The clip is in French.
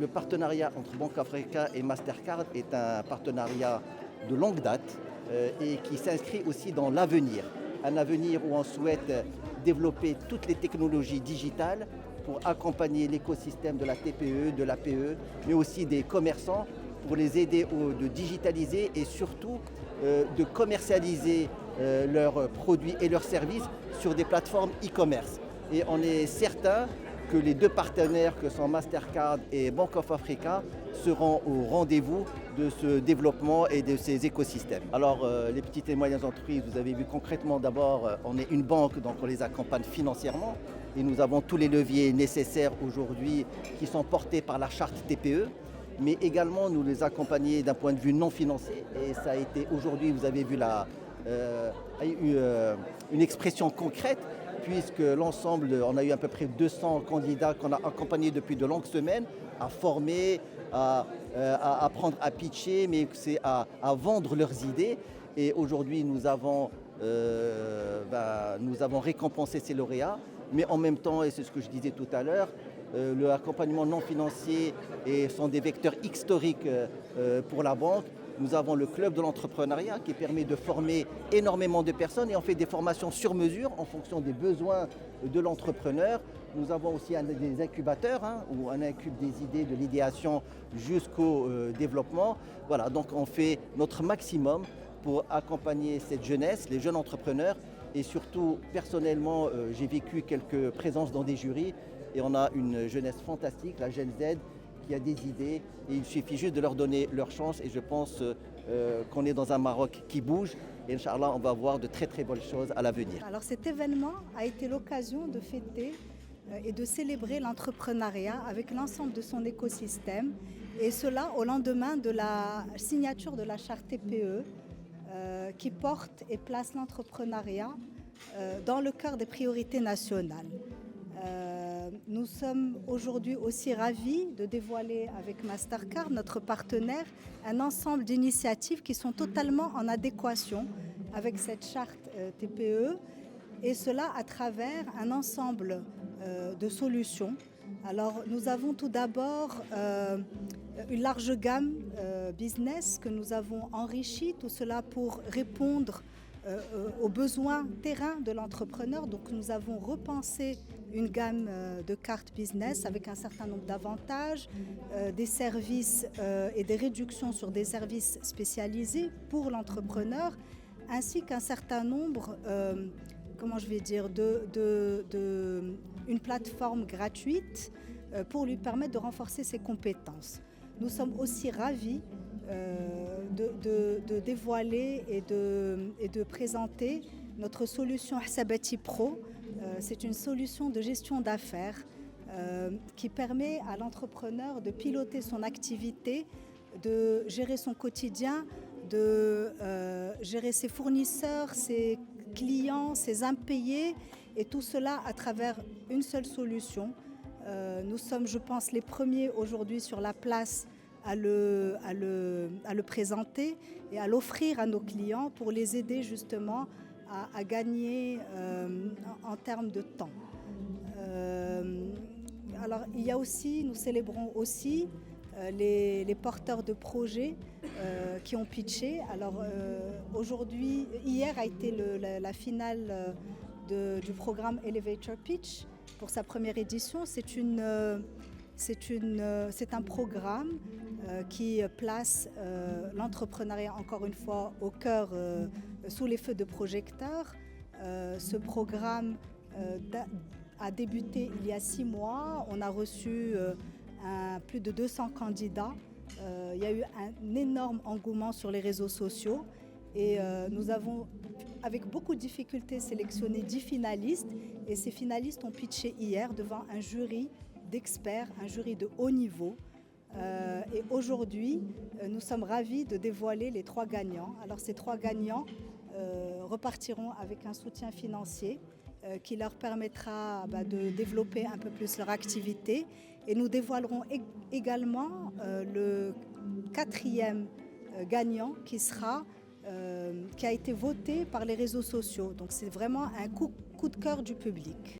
le partenariat entre Banque Africa et Mastercard est un partenariat de longue date et qui s'inscrit aussi dans l'avenir. Un avenir où on souhaite développer toutes les technologies digitales pour accompagner l'écosystème de la TPE, de l'APE, mais aussi des commerçants pour les aider de digitaliser et surtout de commercialiser leurs produits et leurs services sur des plateformes e-commerce. Et on est certain que les deux partenaires que sont Mastercard et Bank of Africa seront au rendez-vous de ce développement et de ces écosystèmes. Alors les petites et moyennes entreprises, vous avez vu concrètement d'abord, on est une banque, donc on les accompagne financièrement et nous avons tous les leviers nécessaires aujourd'hui qui sont portés par la charte TPE, mais également nous les accompagner d'un point de vue non financier et ça a été aujourd'hui, vous avez vu une expression concrète puisque l'ensemble, on a eu à peu près 200 candidats qu'on a accompagnés depuis de longues semaines, à former, à apprendre à pitcher, mais c'est à vendre leurs idées. Et aujourd'hui, nous avons récompensé ces lauréats, mais en même temps, et c'est ce que je disais tout à l'heure, l'accompagnement non financier sont des vecteurs historiques pour la banque. Nous avons le club de l'entrepreneuriat qui permet de former énormément de personnes et on fait des formations sur mesure en fonction des besoins de l'entrepreneur. Nous avons aussi des incubateurs où on incube des idées de l'idéation jusqu'au développement. Voilà, donc on fait notre maximum pour accompagner cette jeunesse, les jeunes entrepreneurs et surtout personnellement j'ai vécu quelques présences dans des jurys et on a une jeunesse fantastique, la Gen Z, qui a des idées et il suffit juste de leur donner leur chance et je pense qu'on est dans un Maroc qui bouge et Inch'Allah on va voir de très très bonnes choses à l'avenir. Alors cet événement a été l'occasion de fêter et de célébrer l'entrepreneuriat avec l'ensemble de son écosystème et cela au lendemain de la signature de la charte TPE qui porte et place l'entrepreneuriat dans le cœur des priorités nationales. Nous sommes aujourd'hui aussi ravis de dévoiler avec Mastercard, notre partenaire, un ensemble d'initiatives qui sont totalement en adéquation avec cette charte TPE et cela à travers un ensemble de solutions. Alors nous avons tout d'abord une large gamme business que nous avons enrichi, tout cela pour répondre aux besoins terrain de l'entrepreneur. Donc nous avons repensé une gamme de cartes business avec un certain nombre d'avantages, des services et des réductions sur des services spécialisés pour l'entrepreneur, ainsi qu'un certain nombre, une plateforme gratuite pour lui permettre de renforcer ses compétences. Nous sommes aussi ravis de dévoiler et de présenter notre solution Hsabati Pro. C'est une solution de gestion d'affaires qui permet à l'entrepreneur de piloter son activité, de gérer son quotidien, de gérer ses fournisseurs, ses clients, ses impayés et tout cela à travers une seule solution. Nous sommes, je pense, les premiers aujourd'hui sur la place à le présenter et à l'offrir à nos clients pour les aider justement à gagner en termes de temps. Alors il y a aussi, nous célébrons aussi les porteurs de projets qui ont pitché. Alors aujourd'hui, hier a été la finale du programme Elevator Pitch pour sa première édition. C'est un programme qui place l'entrepreneuriat encore une fois au cœur, sous les feux de projecteurs. Ce programme a débuté il y a 6 mois. On a reçu plus de 200 candidats. Il y a eu un énorme engouement sur les réseaux sociaux et nous avons, avec beaucoup de difficultés, sélectionné 10 finalistes et ces finalistes ont pitché hier devant un jury d'experts, un jury de haut niveau. Et aujourd'hui, nous sommes ravis de dévoiler les 3 gagnants. Alors ces 3 gagnants repartiront avec un soutien financier qui leur permettra de développer un peu plus leur activité. Et nous dévoilerons également le 4e gagnant qui a été voté par les réseaux sociaux. Donc c'est vraiment un coup de cœur du public.